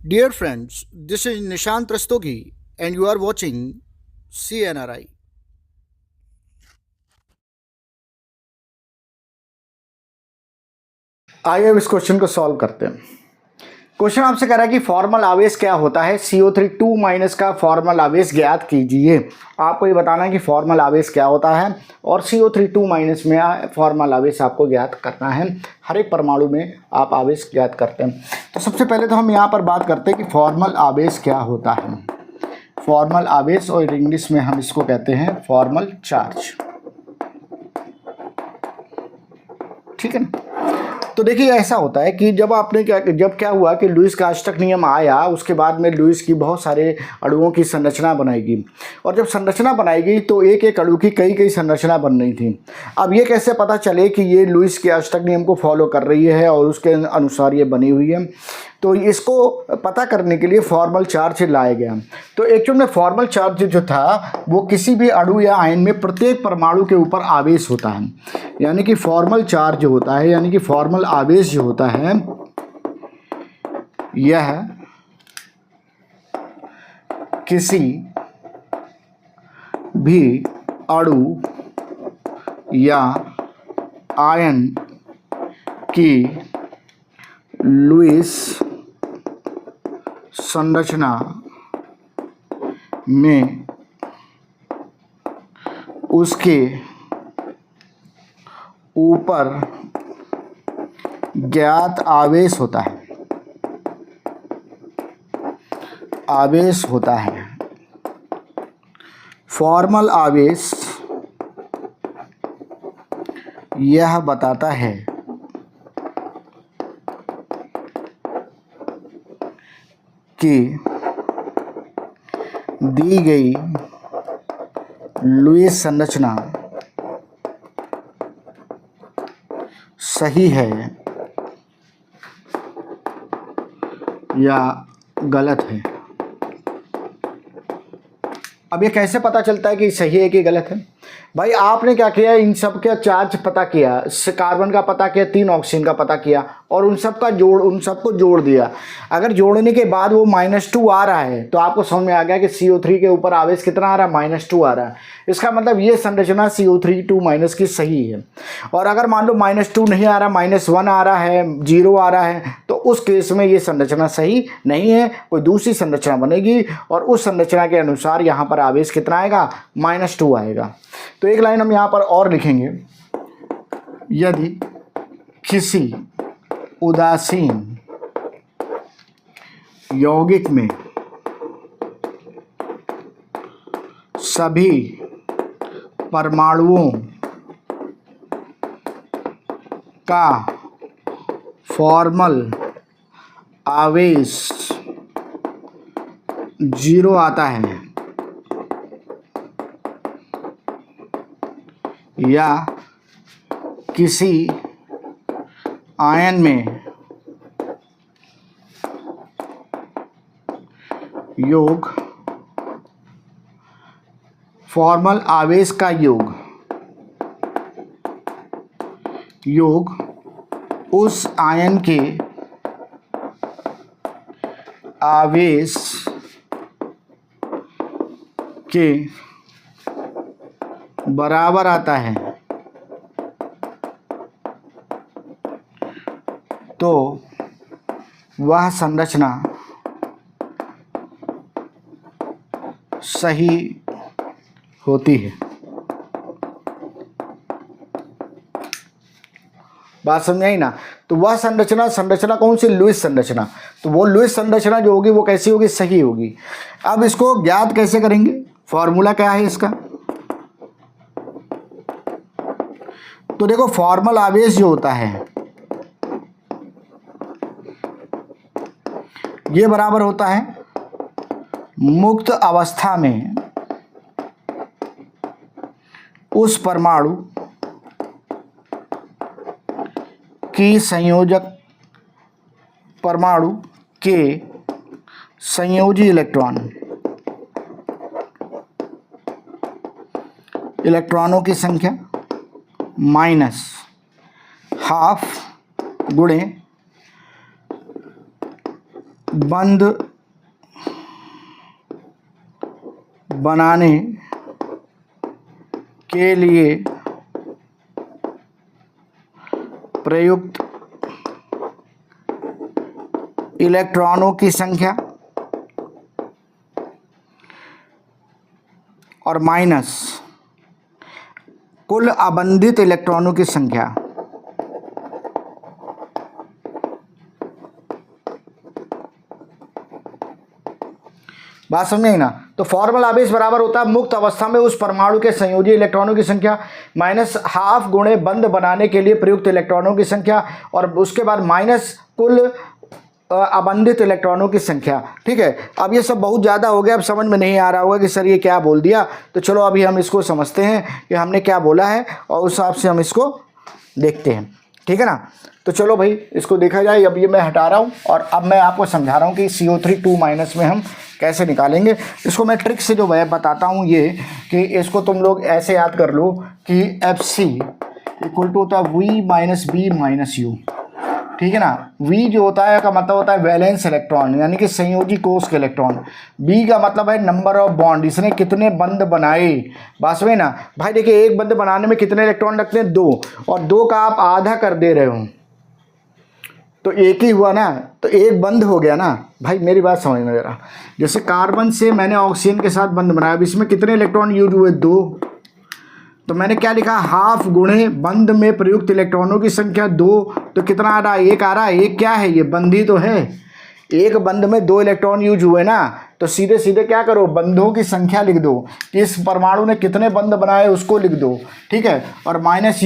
Dear friends, this is Nishant Rastogi and you are watching CNRI. आइए अब इस question को सॉल्व करते हैं। क्वेश्चन आपसे कह रहा है कि फॉर्मल आवेश क्या होता है, CO3 2 माइनस का फॉर्मल आवेश ज्ञात कीजिए। आपको ये बताना है कि फॉर्मल आवेश क्या होता है और CO3 2 माइनस में फॉर्मल आवेश आपको ज्ञात करना है। हर एक परमाणु में आप आवेश ज्ञात करते हैं। तो सबसे पहले तो हम यहाँ पर बात करते हैं कि फॉर्मल आवेश क्या होता है। फॉर्मल आवेश और इंग्लिश में हम इसको कहते हैं फॉर्मल चार्ज। ठीक है ना। तो देखिए ऐसा होता है कि जब क्या हुआ कि लुईस का अष्टक नियम आया, उसके बाद में लुईस की बहुत सारे अणुओं की संरचना बनाएगी और जब संरचना बनाएगी तो एक एक अणु की कई कई संरचना बन रही थी। अब ये कैसे पता चले कि ये लुईस के अष्टक नियम को फॉलो कर रही है और उसके अनुसार ये बनी हुई है, तो इसको पता करने के लिए फॉर्मल चार्ज लाया गया। तो एक्चुअल में फॉर्मल चार्ज जो था वो किसी भी अणु या आयन में प्रत्येक परमाणु के ऊपर आवेश होता है। यानी कि फॉर्मल चार्ज जो होता है, यानी कि फॉर्मल आवेश जो होता है, यह किसी भी अणु या आयन की लुईस संरचना में उसके ऊपर ज्ञात आवेश होता है। आवेश होता है। फॉर्मल आवेश यह बताता है कि दी गई लुईस संरचना सही है या गलत है। अब ये कैसे पता चलता है कि सही है कि गलत है? भाई आपने क्या किया, इन सब का चार्ज पता किया, कार्बन का पता किया, 3 ऑक्सीजन का पता किया और उन सबको जोड़ दिया। अगर जोड़ने के बाद वो -2 आ रहा है तो आपको समझ में आ गया कि CO3 के ऊपर आवेश कितना आ रहा है, -2 आ रहा है। इसका मतलब ये संरचना CO3 2 माइनस की सही है। और अगर मान लो -2 नहीं आ रहा, -1 आ रहा है, 0 आ रहा है, तो उस केस में ये संरचना सही नहीं है, कोई दूसरी संरचना बनेगी और उस संरचना के अनुसार यहाँ पर आवेश कितना आएगा, -2 आएगा। तो एक लाइन हम यहाँ पर और लिखेंगे, यदि किसी उदासीन यौगिक में सभी परमाणुओं का फॉर्मल आवेश 0 आता है या किसी आयन में योग फॉर्मल आवेश का योग उस आयन के आवेश के बराबर आता है, तो वह संरचना सही होती है। बात समझ आई ना। तो वह संरचना कौन सी, लुईस संरचना। तो वो लुईस संरचना जो होगी वो कैसी होगी, सही होगी। अब इसको ज्ञात कैसे करेंगे, फॉर्मूला क्या है इसका। तो देखो फॉर्मल आवेश जो होता है ये बराबर होता है मुक्त अवस्था में उस परमाणु की संयोजक परमाणु के संयोजी इलेक्ट्रॉनों की संख्या -½ गुणे बंद बनाने के लिए प्रयुक्त इलेक्ट्रॉनों की संख्या और माइनस कुल अबंधित इलेक्ट्रॉनों की संख्या। बात समझे ना? तो फॉर्मूला आवेश बराबर होता है मुक्त अवस्था में उस परमाणु के संयोजी इलेक्ट्रॉनों की संख्या माइनस हाफ गुणे बंद बनाने के लिए प्रयुक्त इलेक्ट्रॉनों की संख्या और उसके बाद माइनस कुल अबंधित इलेक्ट्रॉनों की संख्या। ठीक है, अब ये सब बहुत ज़्यादा हो गया, अब समझ में नहीं आ रहा होगा कि सर ये क्या बोल दिया। तो चलो अभी हम इसको समझते हैं कि हमने क्या बोला है और उस हिसाब से हम इसको देखते हैं। ठीक है ना? तो चलो भाई इसको देखा जाए। अब ये मैं हटा रहा हूँ और अब मैं आपको समझा रहा हूँ कि CO3 2 माइनस में हम कैसे निकालेंगे इसको। मैं ट्रिक से जो मैं बताता हूँ ये कि इसको तुम लोग ऐसे याद कर लो कि FC इक्वल टू होता है V minus B minus U। ठीक है ना? V जो होता है का मतलब होता है वैलेंस इलेक्ट्रॉन यानी कि संयोजी कोष के इलेक्ट्रॉन। B का मतलब है नंबर ऑफ बॉन्ड, इसने कितने बंद बनाए। बात में ना भाई, देखिए एक बंद बनाने में कितने इलेक्ट्रॉन लगते हैं? 2, और 2 का आप आधा कर दे रहे हो तो एक ही हुआ ना, तो एक बंद हो गया ना भाई। मेरी बात समझना जरा, जैसे कार्बन से मैंने ऑक्सीजन के साथ बंद बनाया, अब इसमें कितने इलेक्ट्रॉन यूज हुए? 2। तो मैंने क्या लिखा? हाफ गुणे बंद में प्रयुक्त इलेक्ट्रॉनों की संख्या 2। तो कितना आ रहा है? 1 आ रहा है। 1 क्या है? ये बंद ही तो है। एक बंद में 2 इलेक्ट्रॉन यूज हुए ना, तो सीधे सीधे क्या करो? बंधों की संख्या लिख दो कि इस परमाणु ने कितने बंद बनाए उसको लिख दो। ठीक है, और माइनस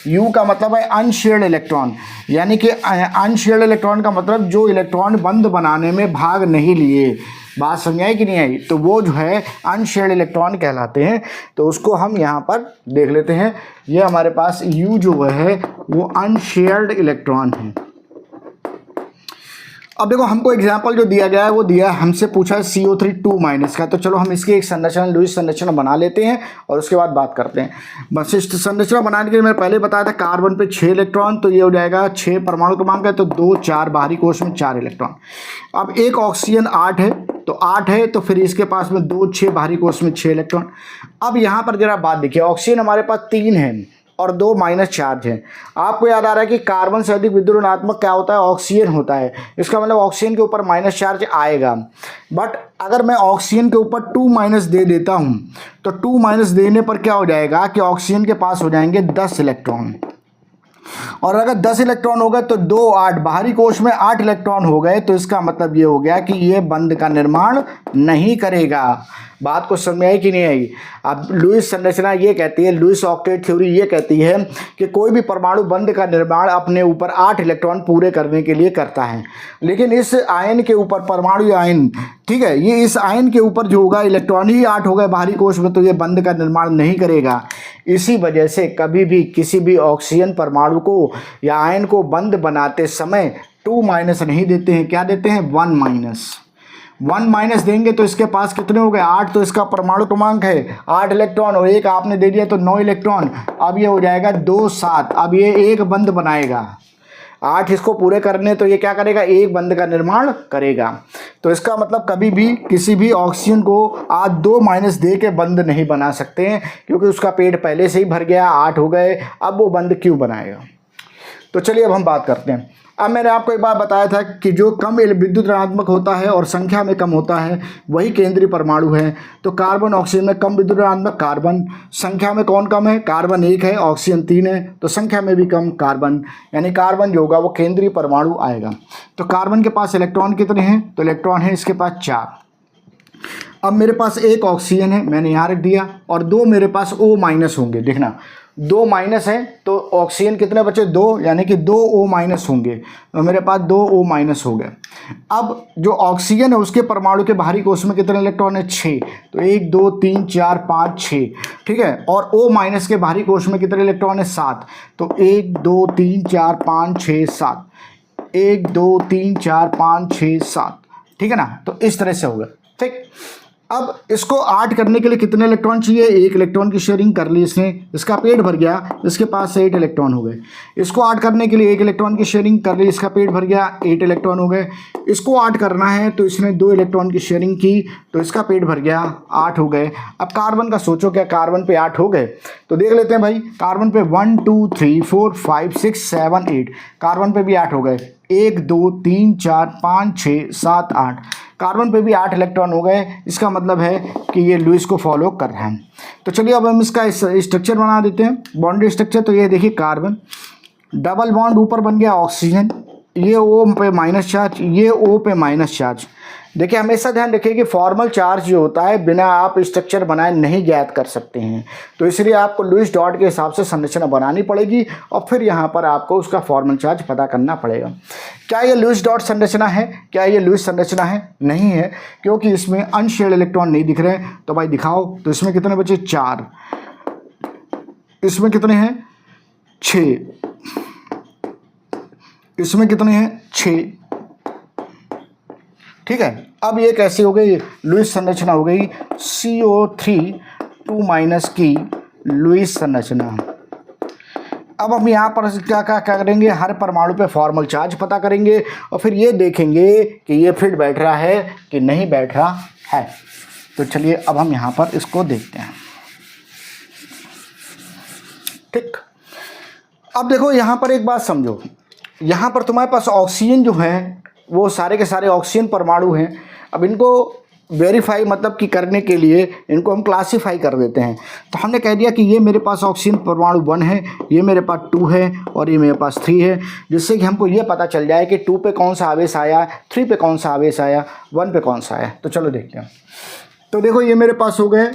U का मतलब है अनशेयर्ड इलेक्ट्रॉन, यानी कि अनशेयर्ड इलेक्ट्रॉन का मतलब जो इलेक्ट्रॉन बंद बनाने में भाग नहीं लिए। बात समझ आई कि नहीं आई? तो वो जो है अनशेयर्ड इलेक्ट्रॉन कहलाते हैं। तो उसको हम यहाँ पर देख लेते हैं। ये हमारे पास U जो है वो अनशेयर्ड इलेक्ट्रॉन है। अब देखो हमको एग्जाम्पल जो दिया गया है वो दिया है, हमसे पूछा है CO3 2 माइनस का। तो चलो हम इसकी एक संरचना, लुईस संरचना बना लेते हैं और उसके बाद बात करते हैं। बस इस संरचना बनाने के लिए मैंने पहले बताया था कार्बन पे 6 इलेक्ट्रॉन, तो ये हो जाएगा 6 परमाणु क्रमांक है तो 2 4 बाहरी कोश में 4 इलेक्ट्रॉन। अब एक ऑक्सीजन 8 है तो 8 है तो फिर इसके पास में 2 6 बाहरी कोश में 6 इलेक्ट्रॉन। अब यहाँ पर जरा बात देखिए, ऑक्सीजन हमारे पास 3 है और 2 माइनस चार्ज है। आपको याद आ रहा है कि कार्बन से अधिक विद्युत ऋणात्मक क्या होता है? ऑक्सीजन होता है। इसका मतलब ऑक्सीजन के ऊपर माइनस चार्ज आएगा। बट अगर मैं ऑक्सीजन के ऊपर 2 माइनस दे देता हूँ तो 2 माइनस देने पर क्या हो जाएगा कि ऑक्सीजन के पास हो जाएंगे 10 इलेक्ट्रॉन। और अगर 10 इलेक्ट्रॉन हो गए तो 2 8 बाहरी कोश में 8 इलेक्ट्रॉन हो गए, तो इसका मतलब ये हो गया कि ये बंध का निर्माण नहीं करेगा। बात को समझ में आई कि नहीं आई? अब लुईस संरचना ये कहती है, लुईस ऑक्टेट थ्योरी ये कहती है कि कोई भी परमाणु बंध का निर्माण अपने ऊपर 8 इलेक्ट्रॉन पूरे करने के लिए करता है, लेकिन इस आयन के ऊपर, परमाणु आयन, ठीक है, ये इस आयन के ऊपर जो होगा इलेक्ट्रॉन ही 8 हो गए बाहरी कोश में, तो ये बंध का निर्माण नहीं करेगा। इसी वजह से कभी भी किसी भी ऑक्सीजन परमाणु को या आयन को बंध बनाते समय 2 माइनस नहीं देते हैं। क्या देते हैं? 1 माइनस। 1 माइनस देंगे तो इसके पास कितने हो गए? 8। तो इसका परमाणु क्रमांक है 8 इलेक्ट्रॉन और 1 आपने दे दिया तो 9 इलेक्ट्रॉन। अब ये हो जाएगा 2 7। अब ये एक बंध बनाएगा, 8 इसको पूरे करने, तो ये क्या करेगा? एक बंध का निर्माण करेगा। तो इसका मतलब कभी भी किसी भी ऑक्सीजन को आप 2 माइनस दे के बंध नहीं बना सकते हैं, क्योंकि उसका पेट पहले से ही भर गया, 8 हो गए, अब वो बंध क्यों बनाएगा? तो चलिए अब हम बात करते हैं। अब मैंने आपको एक बार बताया था कि जो कम विद्युत ऋणात्मक होता है और संख्या में कम होता है वही केंद्रीय परमाणु है। तो कार्बन ऑक्सीजन में कम विद्युत ऋणात्मक कार्बन, संख्या में कौन कम है? कार्बन 1 है, ऑक्सीजन 3 है, तो संख्या में भी कम कार्बन, यानी कार्बन जो होगा वो केंद्रीय परमाणु आएगा। तो कार्बन के पास इलेक्ट्रॉन कितने हैं? तो इलेक्ट्रॉन है इसके पास 4। अब मेरे पास एक ऑक्सीजन है, मैंने यहाँ रख दिया, और 2 मेरे पास O माइनस होंगे। देखना 2 माइनस है तो ऑक्सीजन कितने बचे? 2, यानी कि 2 O माइनस होंगे, तो मेरे पास 2 O माइनस हो गए। अब जो ऑक्सीजन है उसके परमाणु के बाहरी कोश में कितने इलेक्ट्रॉन है? 6। तो 1 2 3 4 5 6, ठीक है। और O माइनस के बाहरी कोश में कितने इलेक्ट्रॉन है? 7। तो 1 2 3 4 5 6 7, 1 2 3 4 5 6 7, ठीक है ना। तो इस तरह से होगा, ठीक। अब इसको 8 करने के लिए कितने इलेक्ट्रॉन चाहिए? 1 इलेक्ट्रॉन की शेयरिंग कर ली इसने, इसका पेट भर गया, इसके पास 8 इलेक्ट्रॉन हो गए। इसको 8 करने के लिए 1 इलेक्ट्रॉन की शेयरिंग कर ली, इसका पेट भर गया, 8 इलेक्ट्रॉन हो गए। इसको 8 करना है तो इसने 2 इलेक्ट्रॉन की शेयरिंग की तो इसका पेट भर गया, 8 हो गए। अब कार्बन का सोचो, क्या कार्बन पे 8 हो गए? तो देख लेते हैं भाई, कार्बन पे 1 2 3 4 5 6 7 8, कार्बन पे भी 8 हो गए। 1 2 3 4 5 6 7 8, कार्बन पे भी 8 इलेक्ट्रॉन हो गए। इसका मतलब है कि ये लुईस को फॉलो कर रहा है। तो चलिए अब हम इसका स्ट्रक्चर बना देते हैं, बॉन्ड स्ट्रक्चर। तो ये देखिए कार्बन, डबल बॉन्ड ऊपर बन गया ऑक्सीजन, ये O पे माइनस चार्ज, ये O पे माइनस चार्ज। देखिए हमेशा ध्यान रखिए कि फॉर्मल चार्ज जो होता है बिना आप स्ट्रक्चर बनाए नहीं ज्ञात कर सकते हैं, तो इसलिए आपको लुईस डॉट के हिसाब से संरचना बनानी पड़ेगी और फिर यहाँ पर आपको उसका फॉर्मल चार्ज पता करना पड़ेगा। क्या ये लुईस डॉट संरचना है? क्या ये लुईस संरचना है? नहीं है, क्योंकि इसमें अनशेयर्ड इलेक्ट्रॉन नहीं दिख रहे हैं। तो भाई दिखाओ, तो इसमें कितने बचे? 4, इसमें कितने हैं? 6, इसमें कितने हैं? 6। ठीक है, अब ये कैसी हो गई? लुईस संरचना हो गई, CO3 2- की लुईस संरचना। अब हम यहाँ पर क्या क्या करेंगे? हर परमाणु पे फॉर्मल चार्ज पता करेंगे और फिर ये देखेंगे कि ये फिट बैठ रहा है कि नहीं बैठ रहा है। तो चलिए अब हम यहाँ पर इसको देखते हैं। ठीक, अब देखो यहाँ पर एक बात समझो, यहाँ पर तुम्हारे पास ऑक्सीजन जो है वो सारे के सारे ऑक्सीजन परमाणु हैं। अब इनको वेरीफाई मतलब कि करने के लिए इनको हम क्लासीफाई कर देते हैं। तो हमने कह दिया कि ये मेरे पास ऑक्सीजन परमाणु 1 है, ये मेरे पास 2 है और ये मेरे पास 3 है, जिससे कि हमको ये पता चल जाए कि 2 पे कौन सा आवेश आया, 3 पे कौन सा आवेश आया, 1 पे कौन सा आया। तो चलो देखते हैं। तो देखो ये मेरे पास हो गए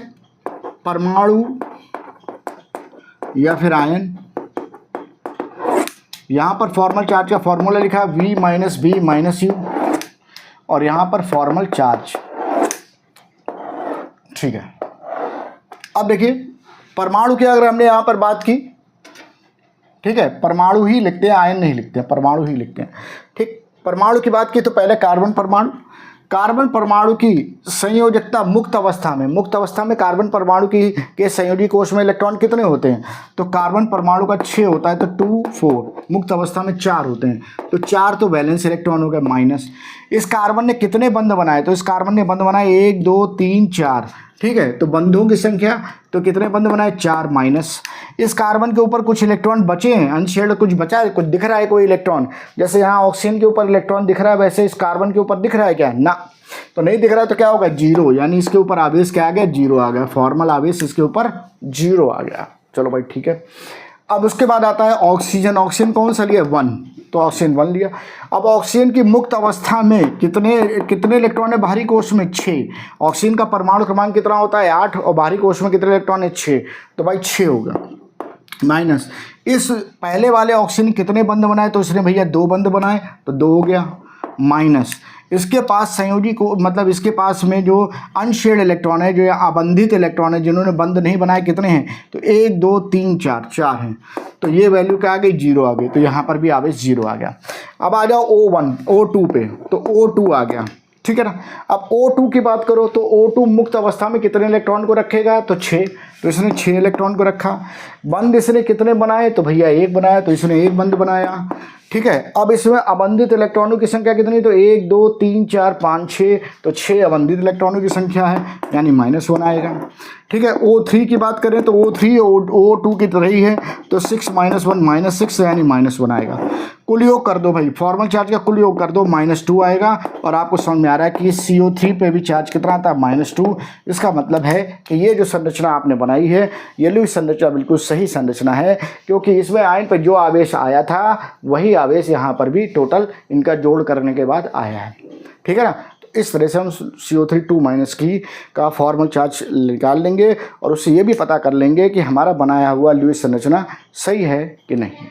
परमाणु या फिर आयन। यहाँ पर फॉर्मल चार्ज का फॉर्मूला लिखा है V-B-U और यहाँ पर फॉर्मल चार्ज। ठीक है, अब देखिए परमाणु की अगर हमने यहाँ पर बात की, ठीक है, परमाणु ही लिखते हैं, आयन नहीं लिखते हैं, परमाणु ही लिखते हैं। ठीक, परमाणु की बात की तो पहले कार्बन परमाणु। कार्बन परमाणु की संयोजकता मुक्त अवस्था में कार्बन परमाणु के संयोजी कोश में इलेक्ट्रॉन कितने होते हैं? तो कार्बन परमाणु का 6 होता है, तो 2 4, मुक्त अवस्था में 4 होते हैं, तो 4 तो वैलेंस इलेक्ट्रॉन हो गए माइनस। इस कार्बन ने कितने बंध बनाए? तो इस कार्बन ने बंध बनाए 1 2 3 4। ठीक है, तो बंधों की संख्या तो कितने बंध बनाए? 4 माइनस। इस कार्बन के ऊपर कुछ इलेक्ट्रॉन बचे हैं, अनशेयर्ड कुछ बचा है, कुछ दिख रहा है कोई इलेक्ट्रॉन? जैसे यहाँ ऑक्सीजन के ऊपर इलेक्ट्रॉन दिख रहा है, वैसे इस कार्बन के ऊपर दिख रहा है क्या? ना, तो नहीं दिख रहा है। तो क्या होगा? 0, यानी इसके ऊपर आवेश क्या आ गया? 0 आ गया, फॉर्मल आवेश इसके ऊपर 0 आ गया। चलो भाई ठीक है। अब उसके बाद आता है ऑक्सीजन। ऑक्सीजन कौन सा लिया? 1, तो ऑक्सीजन 1 लिया। अब ऑक्सीजन की मुक्त अवस्था में कितने इलेक्ट्रॉन है? बाहरी कोश में 6। ऑक्सीजन का परमाणु क्रमांक कितना होता है? 8, और बाहरी कोश में कितने इलेक्ट्रॉन है? 6, तो भाई 6 होगा माइनस। इस पहले वाले ऑक्सीजन कितने बंध बनाए? तो इसने भैया 2 बंध बनाए, तो 2 हो गया माइनस। इसके पास संयोजी को मतलब इसके पास में जो अनशेयर्ड इलेक्ट्रॉन है, जो अबंधित इलेक्ट्रॉन है, जिन्होंने बंध नहीं बनाए, कितने हैं? तो 1 2 3 4 हैं। तो ये वैल्यू क्या आ गई? 0 आ गई। तो यहाँ पर भी आवेश 0 आ गया। अब आ जाओ O2 पे, तो O2 आ गया। ठीक है ना। अब O2 की बात करो तो O2 मुक्त अवस्था में कितने इलेक्ट्रॉन को रखेगा? तो 6, तो इसने 6 इलेक्ट्रॉन को रखा। बंध इसने कितने बनाए? तो भैया 1 बनाया, तो इसने 1 बंध बनाया। ठीक है, अब इसमें अबंधित इलेक्ट्रॉनों की संख्या कितनी? तो 1 2 3 4 5 6, तो 6 अबंधित इलेक्ट्रॉनों की संख्या है, यानी -1 आएगा। ठीक है, O3 की बात करें तो O3 O2 की तरह ही है, तो 6 - 1 -6, यानी -1 आएगा। कुल योग कर दो भाई, फॉर्मल चार्ज का कुल योग कर दो, -2 आएगा। और आपको समझ में आ रहा है कि CO3 पे भी चार्ज कितना आता है? -2। इसका मतलब है कि ये जो संरचना आपने बनाई है, ये लुईस संरचना बिल्कुल सही संरचना है, क्योंकि इसमें आयन पर जो आवेश आया था वही आवेश यहाँ पर भी टोटल इनका जोड़ करने के बाद आया है। ठीक है ना। तो इस तरह से हम CO3 2- की का फॉर्मल चार्ज निकाल लेंगे और उससे ये भी पता कर लेंगे कि हमारा बनाया हुआ लुईस संरचना सही है कि नहीं।